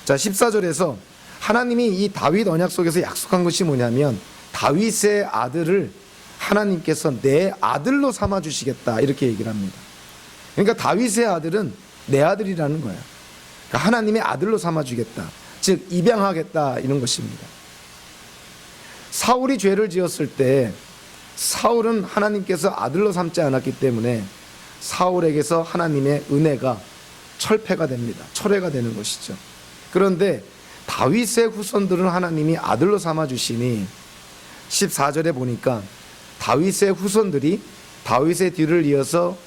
Speaker 1: 자, 14절에서 하나님이 이 다윗 언약 속에서 약속한 것이 뭐냐면 다윗의 아들을 하나님께서 내 아들로 삼아 주시겠다 이렇게 얘기를 합니다. 그러니까 다윗의 아들은 내 아들이라는 거예요. 그러니까 하나님의 아들로 삼아 주겠다. 즉 입양하겠다 이런 것입니다. 사울이 죄를 지었을 때 사울은 하나님께서 아들로 삼지 않았기 때문에 사울에게서 하나님의 은혜가 철폐가 됩니다. 철회가 되는 것이죠. 그런데 다윗의 후손들은 하나님이 아들로 삼아 주시니 14절에 보니까 다윗의 후손들이 다윗의 뒤를 이어서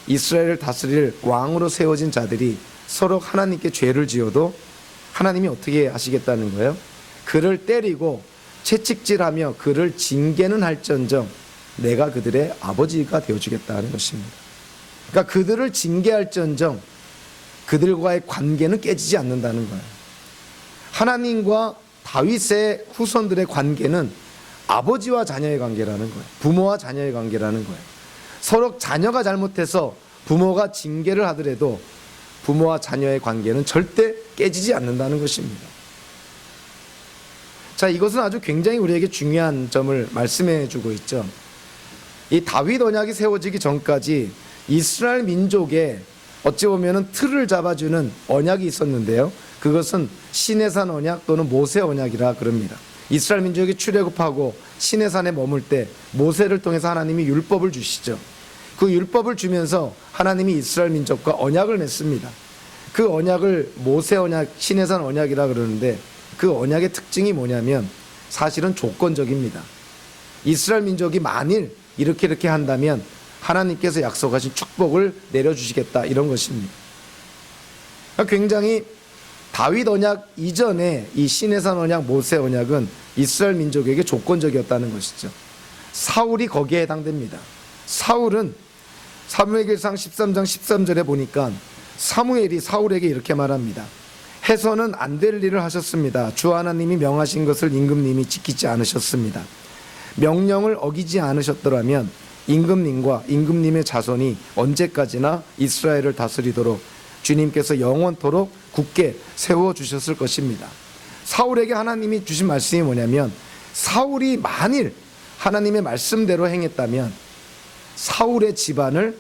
Speaker 1: 이스라엘을 다스릴 왕으로 세워진 자들이 서로 하나님께 죄를 지어도 하나님이 어떻게 하시겠다는 거예요? 그를 때리고 채찍질하며 그를 징계는 할지언정 내가 그들의 아버지가 되어주겠다는 것입니다. 그러니까 그들을 징계할지언정 그들과의 관계는 깨지지 않는다는 거예요. 하나님과 다윗의 후손들의 관계는 아버지와 자녀의 관계라는 거예요. 부모와 자녀의 관계라는 거예요. 서로 자녀가 잘못해서 부모가 징계를 하더라도 부모와 자녀의 관계는 절대 깨지지 않는다는 것입니다. 자, 이것은 아주 굉장히 우리에게 중요한 점을 말씀해 주고 있죠. 이 다윗 언약이 세워지기 전까지 이스라엘 민족의 어찌 보면 틀을 잡아주는 언약이 있었는데요. 그것은 시내산 언약 또는 모세 언약이라 그럽니다. 이스라엘 민족이 출애굽하고 시내산에 머물 때 모세를 통해서 하나님이 율법을 주시죠. 그 율법을 주면서 하나님이 이스라엘 민족과 언약을 맺습니다. 그 언약을 모세 언약, 시내산 언약이라 그러는데 그 언약의 특징이 뭐냐면 사실은 조건적입니다. 이스라엘 민족이 만일 이렇게 한다면 하나님께서 약속하신 축복을 내려주시겠다, 이런 것입니다. 굉장히 다윗 언약 이전에 이 시내산 언약, 모세 언약은 이스라엘 민족에게 조건적이었다는 것이죠. 사울이 거기에 해당됩니다. 사울은 사무엘기상 13장 13절에 보니까 사무엘이 사울에게 이렇게 말합니다. 해서는 안 될 일을 하셨습니다. 주 하나님이 명하신 것을 임금님이 지키지 않으셨습니다. 명령을 어기지 않으셨더라면 임금님과 임금님의 자손이 언제까지나 이스라엘을 다스리도록 주님께서 영원토록 굳게 세워주셨을 것입니다. 사울에게 하나님이 주신 말씀이 뭐냐면 사울이 만일 하나님의 말씀대로 행했다면 사울의 집안을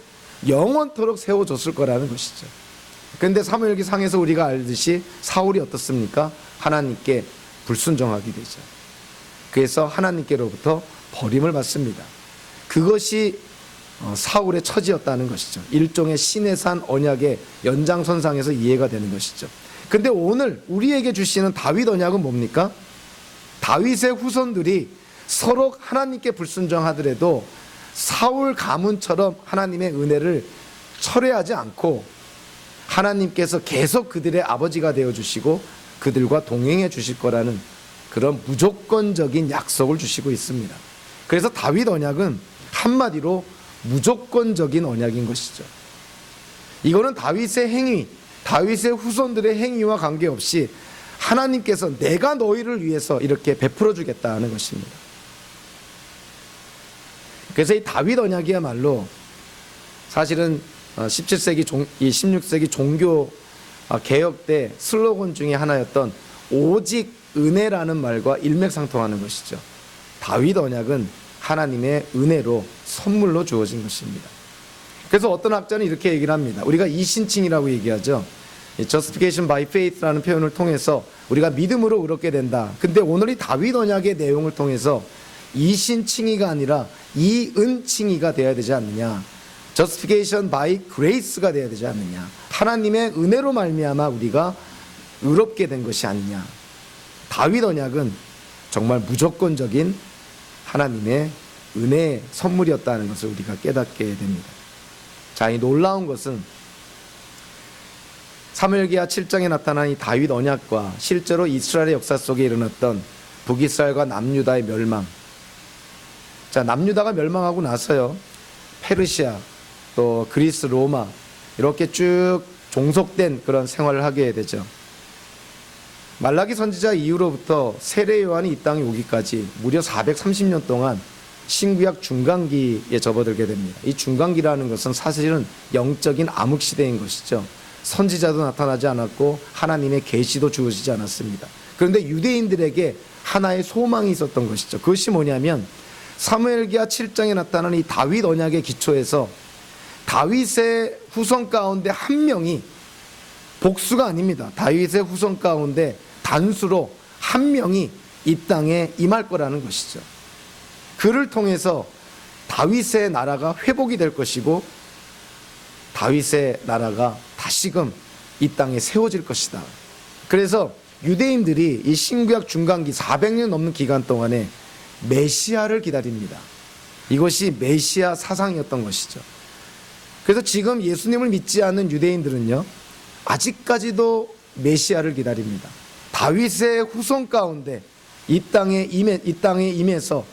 Speaker 1: 영원토록 세워줬을 거라는 것이죠. 그런데 사무엘기 상에서 우리가 알듯이 사울이 어떻습니까? 하나님께 불순종하게 되죠. 그래서 하나님께로부터 버림을 받습니다. 그것이 사울의 처지였다는 것이죠. 일종의 시내산 언약의 연장선상에서 이해가 되는 것이죠. 근데 오늘 우리에게 주시는 다윗 언약은 뭡니까? 다윗의 후손들이 서로 하나님께 불순종하더라도 사울 가문처럼 하나님의 은혜를 철회하지 않고 하나님께서 계속 그들의 아버지가 되어주시고 그들과 동행해 주실 거라는 그런 무조건적인 약속을 주시고 있습니다. 그래서 다윗 언약은 한마디로 무조건적인 언약인 것이죠. 이거는 다윗의 행위, 다윗의 후손들의 행위와 관계없이 하나님께서 내가 너희를 위해서 이렇게 베풀어 주겠다는 것입니다. 그래서 이 다윗 언약이야말로 사실은 17세기, 16세기 종교 개혁 때 슬로건 중에 하나였던 오직 은혜라는 말과 일맥상통하는 것이죠. 다윗 언약은 하나님의 은혜로 선물로 주어진 것입니다. 그래서 어떤 학자는 이렇게 얘기를 합니다. 우리가 이신칭이라고 얘기하죠. Justification by faith라는 표현을 통해서 우리가 믿음으로 의롭게 된다. 근데 오늘 이 다윗 언약의 내용을 통해서 이신칭의가 아니라 이은칭의가 돼야 되지 않느냐. Justification by grace가 돼야 되지 않느냐. 하나님의 은혜로 말미암아 우리가 의롭게 된 것이 아니냐. 다윗 언약은 정말 무조건적인 하나님의 은혜의 선물이었다는 것을 우리가 깨닫게 됩니다. 자, 이 놀라운 것은 사무엘기하 7장에 나타난 이 다윗 언약과 실제로 이스라엘의 역사 속에 일어났던 북이스라엘과 남유다의 멸망. 자, 남유다가 멸망하고 나서요, 페르시아, 또 그리스, 로마 이렇게 쭉 종속된 그런 생활을 하게 되죠. 말라기 선지자 이후로부터 세례 요한이 이 땅에 오기까지 무려 430년 동안 신구약 중간기에 접어들게 됩니다. 이 중간기라는 것은 사실은 영적인 암흑시대인 것이죠. 선지자도 나타나지 않았고 하나님의 계시도 주어지지 않았습니다. 그런데 유대인들에게 하나의 소망이 있었던 것이죠. 그것이 뭐냐면 사무엘기하 7장에 나타나는 이 다윗 언약의 기초에서 다윗의 후손 가운데 한 명이, 복수가 아닙니다. 다윗의 후손 가운데 단수로 한 명이 이 땅에 임할 거라는 것이죠. 그를 통해서 다윗의 나라가 회복이 될 것이고 다윗의 나라가 다시금 이 땅에 세워질 것이다. 그래서 유대인들이 이 신구약 중간기 400년 넘는 기간 동안에 메시아를 기다립니다. 이것이 메시아 사상이었던 것이죠. 그래서 지금 예수님을 믿지 않는 유대인들은요, 아직까지도 메시아를 기다립니다. 다윗의 후손 가운데 이 땅에 임해서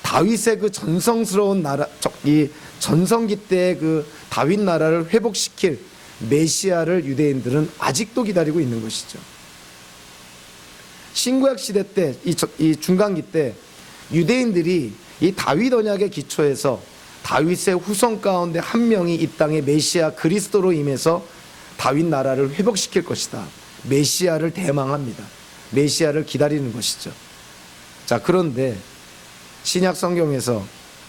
Speaker 1: 다윗의 그 전성스러운 나라, 이 전성기 때의 그 다윗 나라를 회복시킬 메시아를 유대인들은 아직도 기다리고 있는 것이죠. 신구약 시대 때, 이 중간기 때 유대인들이 이 다윗 언약의 기초에서 다윗의 후손 가운데 한 명이 이 땅에 메시아 그리스도로 임해서 다윗 나라를 회복시킬 것이다. 메시아를 대망합니다. 메시아를 기다리는 것이죠. 자, 그런데 신약 성경에서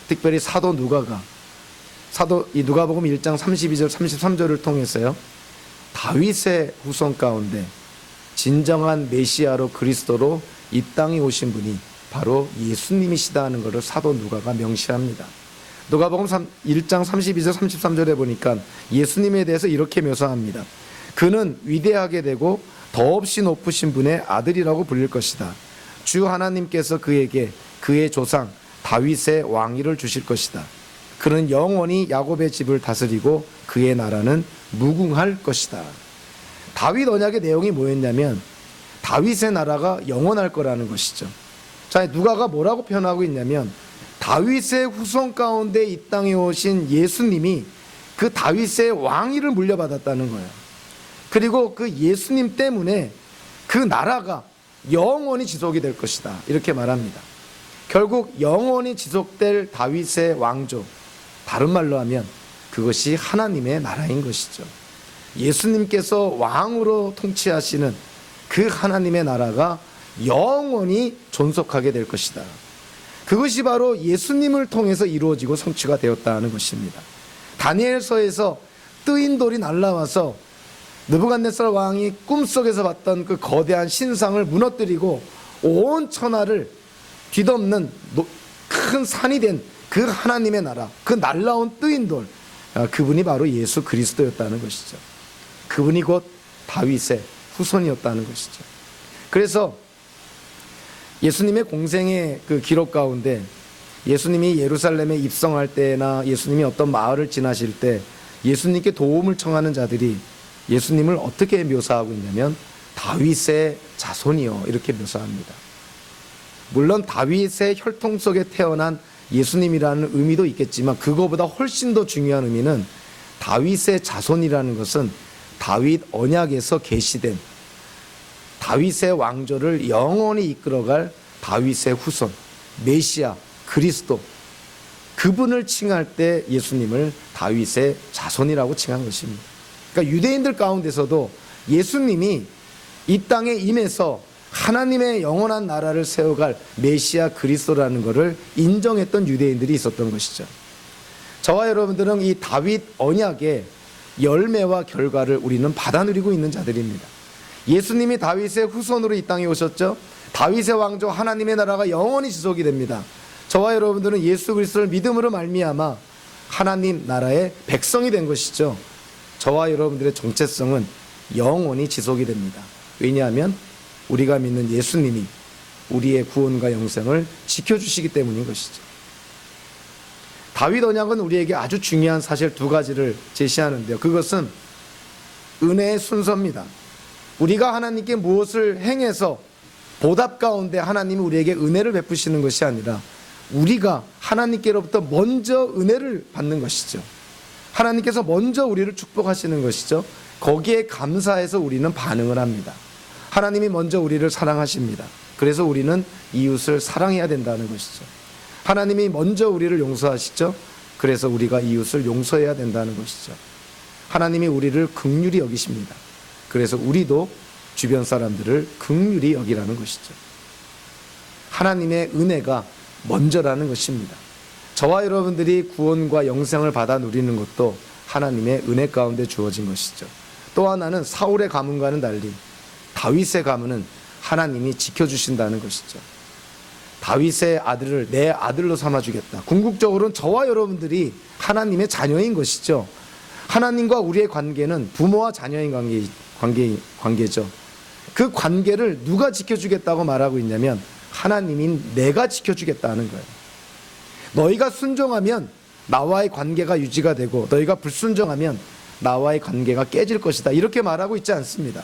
Speaker 1: 특별히 사도 누가가 이 누가복음 1장 32절 33절을 통해서요, 다윗의 후손 가운데 진정한 메시아로 그리스도로 이 땅에 오신 분이 바로 예수님이시다 하는 것을 사도 누가가 명시합니다. 누가복음 1장 32절 33절에 보니까 예수님에 대해서 이렇게 묘사합니다. 그는 위대하게 되고 더없이 높으신 분의 아들이라고 불릴 것이다. 주 하나님께서 그에게 그의 조상 다윗의 왕위를 주실 것이다. 그는 영원히 야곱의 집을 다스리고 그의 나라는 무궁할 것이다. 다윗 언약의 내용이 뭐였냐면 다윗의 나라가 영원할 거라는 것이죠. 자, 누가가 뭐라고 표현하고 있냐면 다윗의 후손 가운데 이 땅에 오신 예수님이 그 다윗의 왕위를 물려받았다는 거예요. 그리고 그 예수님 때문에 그 나라가 영원히 지속이 될 것이다, 이렇게 말합니다. 결국 영원히 지속될 다윗의 왕조, 다른 말로 하면 그것이 하나님의 나라인 것이죠. 예수님께서 왕으로 통치하시는 그 하나님의 나라가 영원히 존속하게 될 것이다. 그것이 바로 예수님을 통해서 이루어지고 성취가 되었다는 것입니다. 다니엘서에서 뜨인 돌이 날아와서 느부갓네살 왕이 꿈속에서 봤던 그 거대한 신상을 무너뜨리고 온 천하를 뒤덮는 큰 산이 된 그 하나님의 나라, 그 날라온 뜨인 돌, 그분이 바로 예수 그리스도였다는 것이죠. 그분이 곧 다윗의 후손이었다는 것이죠. 그래서 예수님의 공생의 그 기록 가운데 예수님이 예루살렘에 입성할 때나 예수님이 어떤 마을을 지나실 때 예수님께 도움을 청하는 자들이 예수님을 어떻게 묘사하고 있냐면 다윗의 자손이요, 이렇게 묘사합니다. 물론 다윗의 혈통 속에 태어난 예수님이라는 의미도 있겠지만 그거보다 훨씬 더 중요한 의미는 다윗의 자손이라는 것은 다윗 언약에서 계시된 다윗의 왕조를 영원히 이끌어갈 다윗의 후손, 메시아, 그리스도, 그분을 칭할 때 예수님을 다윗의 자손이라고 칭한 것입니다. 그러니까 유대인들 가운데서도 예수님이 이 땅에 임해서 하나님의 영원한 나라를 세워갈 메시아 그리스도라는 것을 인정했던 유대인들이 있었던 것이죠. 저와 여러분들은 이 다윗 언약의 열매와 결과를 우리는 받아 누리고 있는 자들입니다. 예수님이 다윗의 후손으로 이 땅에 오셨죠. 다윗의 왕조 하나님의 나라가 영원히 지속이 됩니다. 저와 여러분들은 예수 그리스도를 믿음으로 말미암아 하나님 나라의 백성이 된 것이죠. 저와 여러분들의 정체성은 영원히 지속이 됩니다. 왜냐하면 우리가 믿는 예수님이 우리의 구원과 영생을 지켜주시기 때문인 것이죠. 다윗 언약은 우리에게 아주 중요한 사실 두 가지를 제시하는데요. 그것은 은혜의 순서입니다. 우리가 하나님께 무엇을 행해서 보답 가운데 하나님이 우리에게 은혜를 베푸시는 것이 아니라 우리가 하나님께로부터 먼저 은혜를 받는 것이죠. 하나님께서 먼저 우리를 축복하시는 것이죠. 거기에 감사해서 우리는 반응을 합니다. 하나님이 먼저 우리를 사랑하십니다. 그래서 우리는 이웃을 사랑해야 된다는 것이죠. 하나님이 먼저 우리를 용서하시죠. 그래서 우리가 이웃을 용서해야 된다는 것이죠. 하나님이 우리를 긍휼히 여기십니다. 그래서 우리도 주변 사람들을 긍휼히 여기라는 것이죠. 하나님의 은혜가 먼저라는 것입니다. 저와 여러분들이 구원과 영생을 받아 누리는 것도 하나님의 은혜 가운데 주어진 것이죠. 또 하나는 사울의 가문과는 달리 다윗의 가문은 하나님이 지켜주신다는 것이죠. 다윗의 아들을 내 아들로 삼아주겠다. 궁극적으로는 저와 여러분들이 하나님의 자녀인 것이죠. 하나님과 우리의 관계는 부모와 자녀인 관계죠. 그 관계를 누가 지켜주겠다고 말하고 있냐면 하나님인 내가 지켜주겠다는 거예요. 너희가 순종하면 나와의 관계가 유지가 되고 너희가 불순종하면 나와의 관계가 깨질 것이다, 이렇게 말하고 있지 않습니다.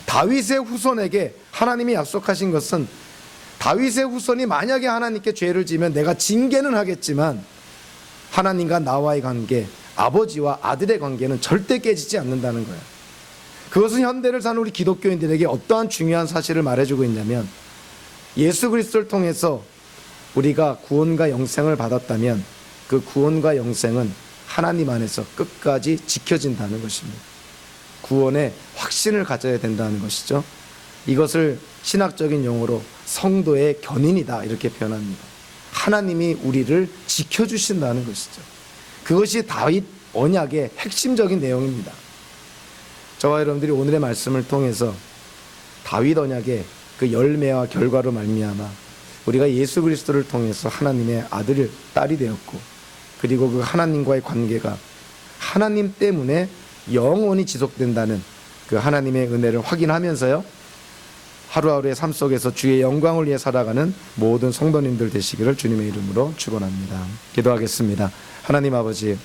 Speaker 1: 다윗의 후손에게 하나님이 약속하신 것은 다윗의 후손이 만약에 하나님께 죄를 지면 내가 징계는 하겠지만 하나님과 나와의 관계, 아버지와 아들의 관계는 절대 깨지지 않는다는 거예요. 그것은 현대를 사는 우리 기독교인들에게 어떠한 중요한 사실을 말해주고 있냐면 예수 그리스도를 통해서 우리가 구원과 영생을 받았다면 그 구원과 영생은 하나님 안에서 끝까지 지켜진다는 것입니다. 구원의 확신을 가져야 된다는 것이죠. 이것을 신학적인 용어로 성도의 견인이다 이렇게 표현합니다. 하나님이 우리를 지켜주신다는 것이죠. 그것이 다윗 언약의 핵심적인 내용입니다. 저와 여러분들이 오늘의 말씀을 통해서 다윗 언약의 그 열매와 결과로 말미암아 우리가 예수 그리스도를 통해서 하나님의 아들, 딸이 되었고, 그리고 그 하나님과의 관계가 하나님 때문에 영원히 지속된다는 그 하나님의 은혜를 확인하면서요, 하루하루의 삶 속에서 주의 영광을 위해 살아가는 모든 성도님들 되시기를 주님의 이름으로 축원합니다. 기도하겠습니다. 하나님 아버지,